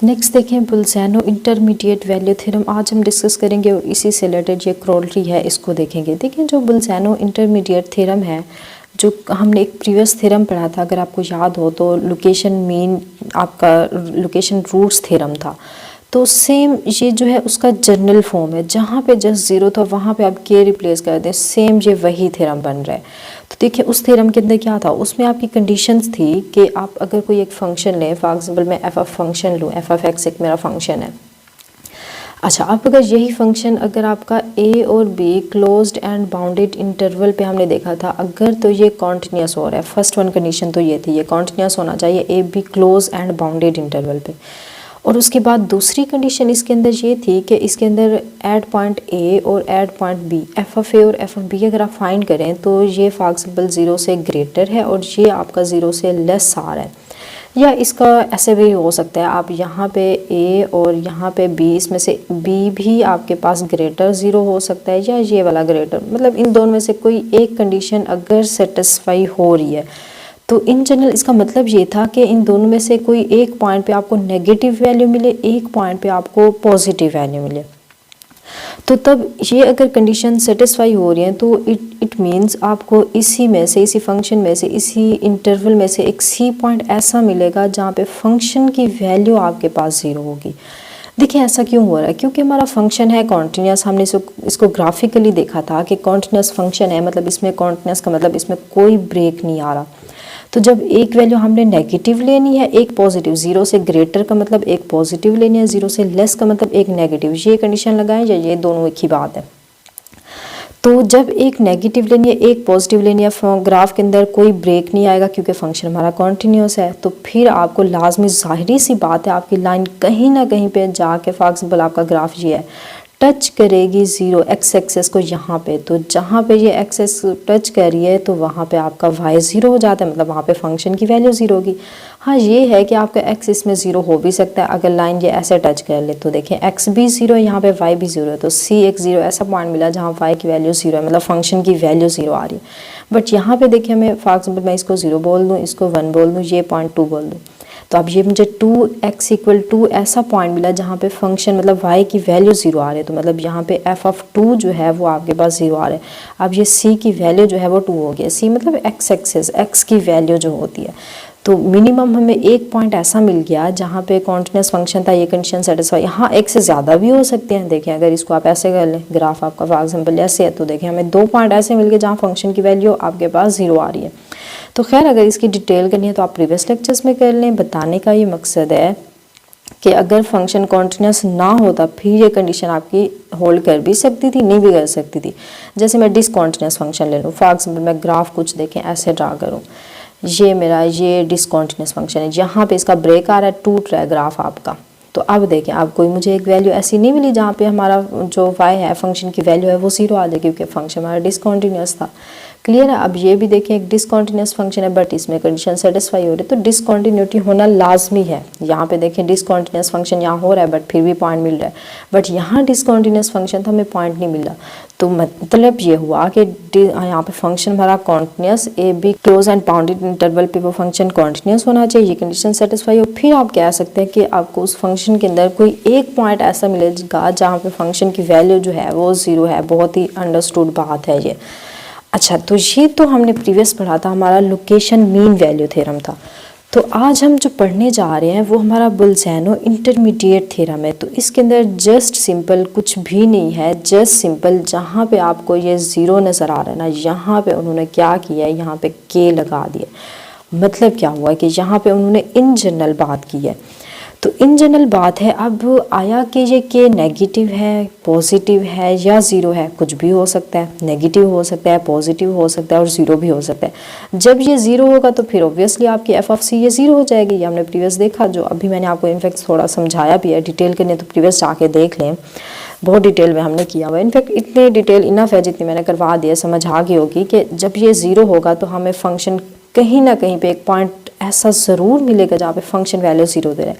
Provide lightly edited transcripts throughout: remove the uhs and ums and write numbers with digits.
Next देखें बोल्ज़ैनो intermediate value theorem. आज हम डिस्कस करेंगे और इसी से रिलेटेड ये क्रोलरी है इसको देखेंगे। देखिए जो बोल्ज़ैनो इंटरमीडिएट थ्योरम है, जो हमने एक प्रीवियस थ्योरम पढ़ा था, अगर आपको याद हो तो लोकेशन मीन आपका लोकेशन रूट्स थ्योरम था। तो सेम ये जो है उसका जनरल फॉर्म है, जहाँ पे जस्ट ज़ीरो था वहाँ पे आप के रिप्लेस कर दें, सेम ये वही थ्योरम बन रहा है। तो देखिए उस थ्योरम के अंदर क्या था, उसमें आपकी कंडीशंस थी कि आप अगर कोई एक फंक्शन लें, फॉर एग्जांपल मैं एफ ऑफ फंक्शन लूँ, एफ ऑफ एक्स एक मेरा फंक्शन है। अच्छा, अब अगर यही फंक्शन अगर आपका ए और be closed end bounded interval पे हमने देखा था, अगर तो ये कॉन्टिन्यूस हो रहा है, फर्स्ट वन कंडीशन तो ये थी, ये कॉन्टिन्यूस होना चाहिए A be close and bounded interval पे। और उसके बाद दूसरी कंडीशन इसके अंदर ये थी कि इसके अंदर एट पॉइंट ए और at point B, F of A और एफ ऑफ बी अगर आप फाइंड करें तो ये फॉर एग्जांपल 0 से ग्रेटर है और ये आपका 0 से लेस आ रहा है। या इसका ऐसे भी हो सकता है, आप यहाँ पे ए और यहाँ पे बी, इसमें से बी भी आपके पास ग्रेटर 0 हो सकता है या ये वाला ग्रेटर, मतलब इन दोनों में से कोई एक कंडीशन अगर सेटिस्फाई हो रही है तो इन जनरल इसका मतलब ये था कि इन दोनों में से कोई एक पॉइंट पे आपको नेगेटिव वैल्यू मिले, एक पॉइंट पे आपको पॉजिटिव वैल्यू मिले। तो तब ये अगर कंडीशन सेटिस्फाई हो रही है तो इट मीन्स आपको इसी में से, इसी फंक्शन में से, इसी इंटरवल में से एक सी पॉइंट ऐसा मिलेगा जहाँ पे फंक्शन की वैल्यू आपके पास 0 होगी। देखिए ऐसा क्यों हो रहा है, क्योंकि हमारा फंक्शन है कॉन्टिन्यूस। हमने इसको ग्राफिकली देखा था कि कॉन्टिन्यूस फंक्शन है, मतलब इसमें कॉन्टिन्यूस का मतलब इसमें कोई ब्रेक नहीं आ रहा। तो जब एक वैल्यू हमने नेगेटिव लेनी है, एक पॉजिटिव, 0 से ग्रेटर का मतलब एक पॉजिटिव लेनी है, 0 से लेस का मतलब एक नेगेटिव, ये कंडीशन लगाएं या ये दोनों एक ही बात है। तो जब एक नेगेटिव लेनी है, एक पॉजिटिव लेनी है, ग्राफ के अंदर कोई ब्रेक नहीं आएगा क्योंकि फंक्शन हमारा कॉन्टिन्यूस है। तो फिर आपको लाजमी ज़ाहिरी सी बात है आपकी लाइन कहीं ना कहीं पे जाके, फॉर एग्जाम्पल आपका ग्राफ ये है, टच करेगी 0 एक्स एक्सेस को यहाँ पे। तो जहाँ पे ये एक्सेस टच कर रही है तो वहाँ पे आपका वाई 0 हो जाता है, मतलब वहाँ पे फंक्शन की वैल्यू 0 होगी। हाँ ये है कि आपका एक्स इसमें 0 हो भी सकता है अगर लाइन ये ऐसे टच कर ले। तो देखें एक्स भी 0 है, यहाँ पे वाई भी 0 है, तो सी एक 0 ऐसा पॉइंट मिला जहाँ वाई की वैल्यू 0 है, मतलब फंक्शन की वैल्यू 0 आ रही है। बट यहाँ पे देखिए हमें फॉर एग्जाम्पल मैं इसको 0 बोल दूँ, इसको 1 बोल दूँ, ये पॉइंट 2 बोल दूँ, तो अब ये मुझे 2x = 2 ऐसा पॉइंट मिला जहाँ पे फंक्शन मतलब y की वैल्यू 0 आ रही है। तो मतलब यहाँ पे f ऑफ 2 जो है वो आपके पास 0 आ रहा है। अब ये c की वैल्यू जो है वो 2 हो गया। c मतलब x एक्सिस, x की वैल्यू जो होती है। तो मिनिमम हमें एक पॉइंट ऐसा मिल गया जहाँ पे कॉन्टिन्यूस फंक्शन था, ये कंडीशन सेटिस्फाई। यहाँ एक से ज़्यादा भी हो सकते हैं। देखें अगर इसको आप ऐसे कर लें, ग्राफ आपका फॉर एग्जाम्पल ऐसे है, तो देखें हमें 2 पॉइंट ऐसे मिल गए जहाँ फंक्शन की वैल्यू आपके पास 0 आ रही है। तो खैर अगर इसकी डिटेल करनी है तो आप प्रीवियस लेक्चर्स में कर लें। बताने का ये मकसद है कि अगर फंक्शन कॉन्टिन्यूस ना होता फिर ये कंडीशन आपकी होल्ड कर भी सकती थी, नहीं भी कर सकती थी। जैसे मैं डिसकॉन्टिन्यूस फंक्शन ले लूँ, फॉर एग्जाम्पल मैं ग्राफ कुछ देखें ऐसे ड्रा करूँ, ये मेरा ये डिसकॉन्टिन्यूस फंक्शन है, यहाँ पे इसका ब्रेक आ रहा है, टूट रहा है ग्राफ आपका। तो अब देखें अब कोई मुझे एक वैल्यू ऐसी नहीं मिली जहाँ पे हमारा जो y है फंक्शन की वैल्यू है वो 0 आ जाए, क्योंकि फंक्शन हमारा डिसकॉन्टिन्यूस था। क्लियर है। अब ये भी देखें एक डिसकॉन्टिन्यूस फंक्शन है बट इसमें कंडीशन सेटिस्फाई हो रही है, तो डिसकॉन्टिन्यूटी होना लाजमी है। यहाँ पे देखें डिसकॉन्टिन्यूस फंक्शन यहाँ हो रहा है बट फिर भी पॉइंट मिल रहा है, बट यहाँ डिसकॉन्टिन्यूस फंक्शन था, हमें पॉइंट नहीं मिला। तो मतलब ये हुआ कि यहाँ पे फंक्शन हमारा continuous, A be close and bounded interval पे वो फंक्शन कॉन्टिन्यूस होना चाहिए, ये कंडीशन सेटिस्फाई हो। फिर आप कह सकते हैं कि आपको उस फंक्शन के अंदर कोई एक पॉइंट ऐसा मिलेगा जहाँ पे फंक्शन की वैल्यू जो है वो 0 है। बहुत ही अंडरस्टूड बात है ये। अच्छा, तो ये तो हमने प्रीवियस पढ़ा था, हमारा लोकेशन मीन वैल्यू थ्योरम था। तो आज हम जो पढ़ने जा रहे हैं वो हमारा बोल्ज़ैनो इंटरमीडिएट थ्योरम है। तो इसके अंदर जस्ट सिंपल कुछ भी नहीं है, जस्ट सिंपल जहाँ पे आपको ये 0 नज़र आ रहा है ना, यहाँ पे उन्होंने क्या किया है, यहाँ पे के लगा दिया। मतलब क्या हुआ कि यहाँ पे उन्होंने इन जनरल बात की है। तो इन जनरल बात है, अब आया कि ये के नेगेटिव है, पॉजिटिव है या 0 है, कुछ भी हो सकता है, नेगेटिव हो सकता है, पॉजिटिव हो सकता है और 0 भी हो सकता है। जब ये 0 होगा तो फिर ऑब्वियसली आपकी एफ ऑफ सी ये 0 हो जाएगी। ये हमने प्रीवियस देखा, जो अभी मैंने आपको इनफैक्ट थोड़ा समझाया भी है। डिटेल करने तो प्रीवियस जाके देख लें, बहुत डिटेल में हमने किया हुआ है। इनफैक्ट इतने डिटेल इनफ है जितनी मैंने करवा दिया, समझ आ गई होगी कि जब ये 0 होगा तो हमें फंक्शन कहीं ना कहीं पे एक पॉइंट ऐसा ज़रूर मिलेगा जहाँ पे फंक्शन वैल्यू 0 दे रहा है।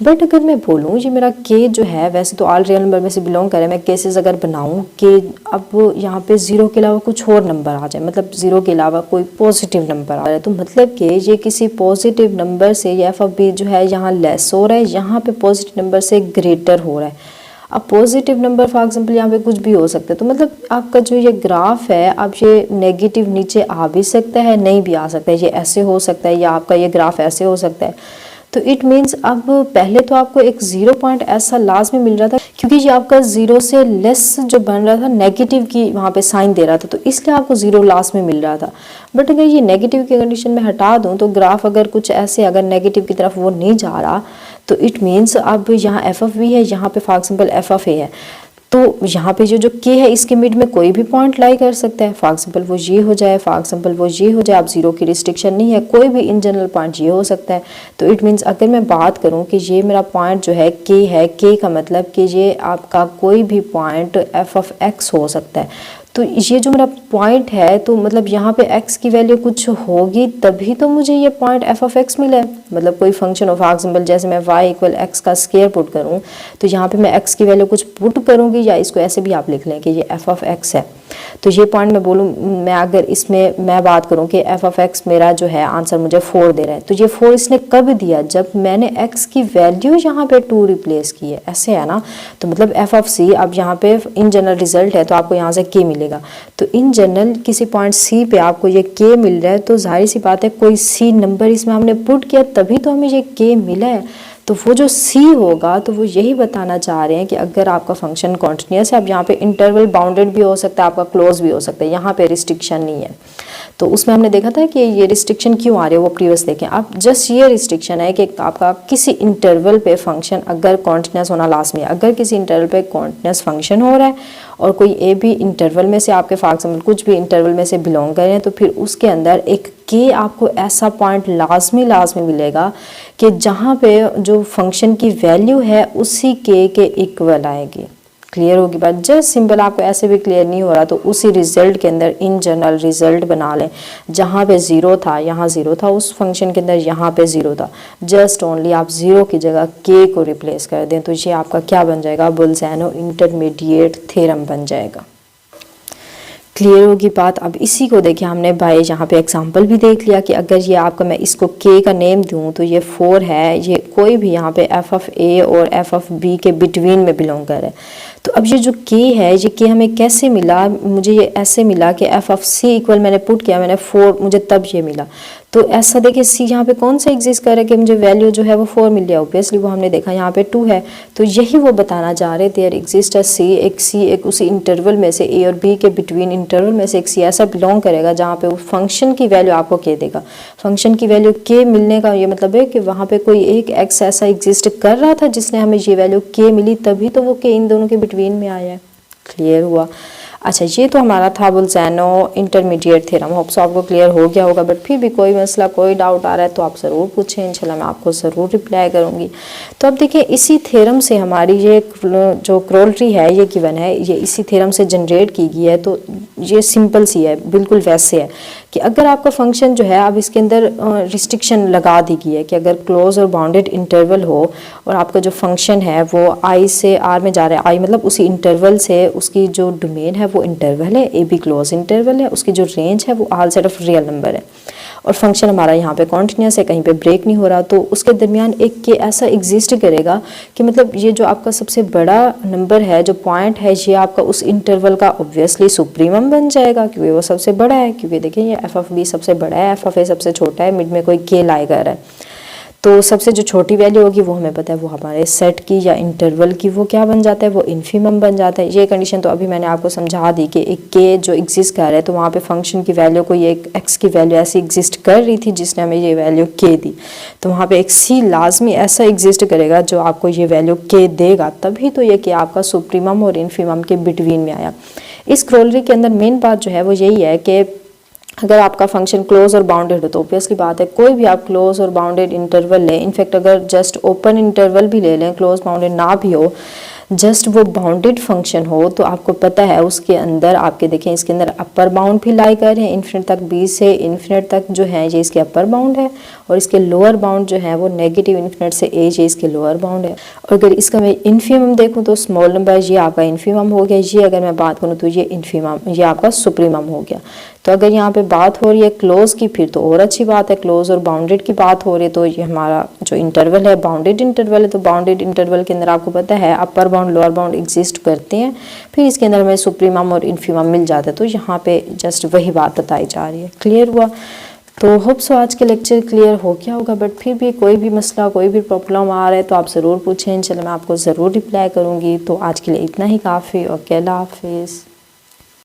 बट अगर मैं बोलूँ ये मेरा के जो है वैसे तो ऑल रियल नंबर में से बिलोंग करे, मैं केसेस अगर बनाऊँ कि अब यहाँ पे 0 के अलावा कुछ और नंबर आ जाए, मतलब 0 के अलावा कोई पॉजिटिव नंबर आ रहा है, तो मतलब कि ये किसी पॉजिटिव नंबर से ये एफ ऑफ बी जो है यहाँ लेस हो रहा है, यहाँ पे पॉजिटिव नंबर से ग्रेटर हो रहा है। अब पॉजिटिव नंबर फॉर एग्जांपल यहाँ पे कुछ भी हो सकता है, तो मतलब आपका जो ये ग्राफ है अब ये नेगेटिव नीचे आ भी सकता है, नहीं भी आ सकता है, ये ऐसे हो सकता है या आपका ये ग्राफ ऐसे हो सकता है। तो इट मीन्स अब पहले तो आपको एक 0 पॉइंट ऐसा लाजमी मिल रहा था, क्योंकि ये आपका 0 से लेस जो बन रहा था नेगेटिव की वहाँ पे साइन दे रहा था, तो इसलिए आपको 0 लास्ट में मिल रहा था। बट अगर ये नेगेटिव की कंडीशन में हटा दूँ तो ग्राफ अगर कुछ ऐसे अगर नेगेटिव की तरफ वो नहीं जा रहा, तो इट मीन्स अब यहाँ एफ ऑफ बी है, यहाँ पे फॉर एग्जाम्पल एफ ऑफ ए है, तो यहाँ पे जो के है इसके मिड में कोई भी पॉइंट लाई कर सकता है। फॉर एग्जाम्पल वो ये हो जाए, फॉर एग्जाम्पल वो ये हो जाए, आप 0 की रिस्ट्रिक्शन नहीं है, कोई भी इन जनरल पॉइंट ये हो सकता है। तो इट मीन्स अगर मैं बात करूँ कि ये मेरा पॉइंट जो है के का मतलब कि ये आपका कोई भी पॉइंट एफ ऑफ एक्स हो सकता है। तो ये जो मेरा पॉइंट है, तो मतलब यहाँ पे x की वैल्यू कुछ होगी तभी तो मुझे ये पॉइंट f ऑफ x मिला है। मतलब कोई फंक्शन ऑफ एग्जाम्पल जैसे मैं y इक्वल x का स्क्वायर पुट करूँ, तो यहाँ पे मैं x की वैल्यू कुछ पुट करूँगी, या इसको ऐसे भी आप लिख लें कि ये f ऑफ x है। तो ये पॉइंट मैं बोलूँ, मैं अगर इसमें मैं बात करूँ कि f ऑफ x मेरा जो है आंसर मुझे 4 दे रहा है, तो ये 4 इसने कब दिया, जब मैंने x की वैल्यू यहाँ पे 2 रिप्लेस की है, ऐसे है ना। तो मतलब f ऑफ c अब यहाँ पे इन जनरल रिजल्ट है, तो आपको यहाँ से k मिलेगा। तो इन जनरल किसी पॉइंट c पे आपको ये k मिल रहा है, तो जाहिर सी बात है कोई c नंबर इसमें हमने पुट किया तभी तो हमें ये k मिला है। तो वो जो c होगा तो वो यही बताना चाह रहे हैं कि अगर आपका फंक्शन कॉन्टिन्यूस है, अब यहाँ पे इंटरवल बाउंडेड भी हो सकता है, आपका क्लोज भी हो सकता है, यहाँ पे रिस्ट्रिक्शन नहीं है। तो उसमें हमने देखा था कि ये रिस्ट्रिक्शन क्यों आ रही है, वो प्रीवियस देखें। अब जस्ट ये रिस्ट्रिक्शन है कि आपका किसी इंटरवल पे फंक्शन अगर कॉन्टिन्यूस होना लाजमी है, अगर किसी इंटरवल पे कॉन्टिन्यूस फंक्शन हो रहा है और कोई ए भी इंटरवल में से आपके फॉर एग्जाम्पल कुछ भी इंटरवल में से बिलोंग कर रहे हैं, तो फिर उसके अंदर एक के आपको ऐसा पॉइंट लाजमी मिलेगा कि जहाँ पे जो फंक्शन की वैल्यू है उसी के इक्वल आएगी। क्लियर होगी बात। जस्ट सिंपल आपको ऐसे भी क्लियर नहीं हो रहा तो उसी रिजल्ट के अंदर इन जनरल रिजल्ट बना लें, जहाँ पे 0 था यहाँ 0 था, उस फंक्शन के अंदर यहाँ पे 0 था, जस्ट ओनली आप 0 की जगह के को रिप्लेस कर दें, तो ये आपका क्या बन जाएगा, बोल्ज़ैनो इंटरमीडिएट थ्योरम बन जाएगा। क्लियर होगी बात। अब इसी को देखिए हमने बाय यहाँ पे एग्जांपल भी देख लिया कि अगर ये आपका मैं इसको के का नेम दूँ तो ये 4 है, ये कोई भी यहाँ पे एफ ऑफ ए और एफ ऑफ बी के बिटवीन में बिलोंग कर है। तो अब ये जो के है, ये के हमें कैसे मिला, मुझे ये ऐसे मिला कि एफ ऑफ सी इक्वल मैंने पुट किया, मैंने 4 मुझे तब ये मिला। तो ऐसा देखिए सी यहाँ पे कौन सा एग्जिस्ट कर रहा है कि मुझे वैल्यू जो है वो 4 मिल गया, ऑब्वियसली वो हमने देखा यहाँ पे 2 है। तो यही वो बताना चाह रहे थे, एग्जिस्ट है सी एक उसी इंटरवल में से ए और बी के बिटवीन इंटरवल में से एक सी ऐसा बिलोंग करेगा जहाँ पे वो फंक्शन की वैल्यू आपको के देगा। फंक्शन की वैल्यू के मिलने का ये मतलब है कि वहाँ पे कोई एक एक्स ऐसा एग्जिस्ट कर रहा था जिसने हमें ये वैल्यू के मिली, तभी तो वो के इन दोनों के बिटवीन में आया है। क्लियर हुआ। अच्छा, ये तो हमारा था बोल्ज़ैनो इंटरमीडिएट थ्योरम। होप सो आपको क्लियर हो गया होगा, बट फिर भी कोई मसला कोई डाउट आ रहा है तो आप ज़रूर पूछें, इंशाल्लाह मैं आपको ज़रूर रिप्लाई करूँगी। तो अब देखिए इसी थ्योरम से हमारी ये जो क्रोलरी है ये गिवन है, ये इसी थ्योरम से जनरेट की गई है। तो ये सिंपल सी है, बिल्कुल वैसे है कि अगर आपका फंक्शन जो है अब इसके अंदर रिस्ट्रिक्शन लगा दी गई है कि अगर क्लोज और बाउंडेड इंटरवल हो और आपका जो फंक्शन है वो आई से आर में जा रहा है, आई मतलब उसी इंटरवल से उसकी जो डोमेन है वो इंटरवल है, ए बी क्लोज इंटरवल है, उसकी जो रेंज है वो all set of real number है और फंक्शन हमारा यहाँ पे कॉन्टिन्यूस है, कहीं पे ब्रेक नहीं हो रहा, तो उसके दरमियान एक के ऐसा एग्जिस्ट करेगा कि मतलब ये जो आपका सबसे बड़ा नंबर है, जो पॉइंट है, ये आपका उस इंटरवल का ऑब्वियसली सुप्रीमम बन जाएगा क्योंकि वो सबसे बड़ा है। क्योंकि देखिए ये एफ ऑफ बी सबसे बड़ा है, एफ ऑफ ए सबसे छोटा है, मिड में कोई के लाएगा है, तो सबसे जो छोटी वैल्यू होगी वो हमें पता है वो हमारे सेट की या इंटरवल की वो क्या बन जाता है, वो इन्फीमम बन जाता है। ये कंडीशन तो अभी मैंने आपको समझा दी कि एक के जो एग्जिस्ट कर रहा है तो वहाँ पे फंक्शन की वैल्यू कोई एक एक्स की वैल्यू ऐसी एग्जिस्ट कर रही थी जिसने हमें ये वैल्यू के दी, तो वहाँ पे एक सी लाजमी ऐसा एग्जिस्ट करेगा जो आपको ये वैल्यू के देगा, तभी तो ये कि आपका सुप्रीमम और इन्फीमम के बिटवीन में आया। इस क्रोलरी के अंदर मेन बात जो है वो यही है कि अगर आपका फंक्शन क्लोज और बाउंडेड हो तो ऑब्वियसली बात है कोई भी आप क्लोज और बाउंडेड इंटरवल लें, इनफैक्ट अगर जस्ट ओपन इंटरवल भी ले लें, क्लोज बाउंडेड ना भी हो, जस्ट वो बाउंडेड फंक्शन हो तो आपको पता है उसके अंदर आपके देखें इसके अंदर अपर बाउंड भी लाई कर है, इन्फिनिट तक b से इन्फिनिट तक जो है ये इसके अपर बाउंड है और इसके लोअर बाउंड जो है वो नेगेटिव इन्फिनिट से a ये इसके लोअर बाउंड है। और अगर इसका मैं इन्फीमम देखूँ तो स्मॉल नंबर ये आपका इन्फीमम हो गया, ये अगर मैं बात करूँ तो ये इन्फीमम ये आपका सुप्रीमम हो गया। तो अगर यहाँ पे बात हो रही है क्लोज की फिर तो और अच्छी बात है, क्लोज और बाउंडेड की बात हो रही है तो ये हमारा जो इंटरवल है बाउंडेड इंटरवल है। तो बाउंडेड इंटरवल के अंदर आपको पता है upper bound lower bound exist करते हैं, फिर इसके अंदर हमें सुप्रीमम और इन्फीमम मिल जाता है। तो यहाँ पे जस्ट वही बात बताई जा रही है। क्लियर हुआ? तो होप सो आज के लेक्चर क्लियर हो गया होगा, बट फिर भी कोई भी मसला कोई भी प्रॉब्लम आ रहा है तो आप ज़रूर पूछें, इंशाल्लाह मैं आपको ज़रूर रिप्लाई करूँगी। तो आज के लिए इतना ही काफ़ी। ओके, अल्लाह हाफिज़।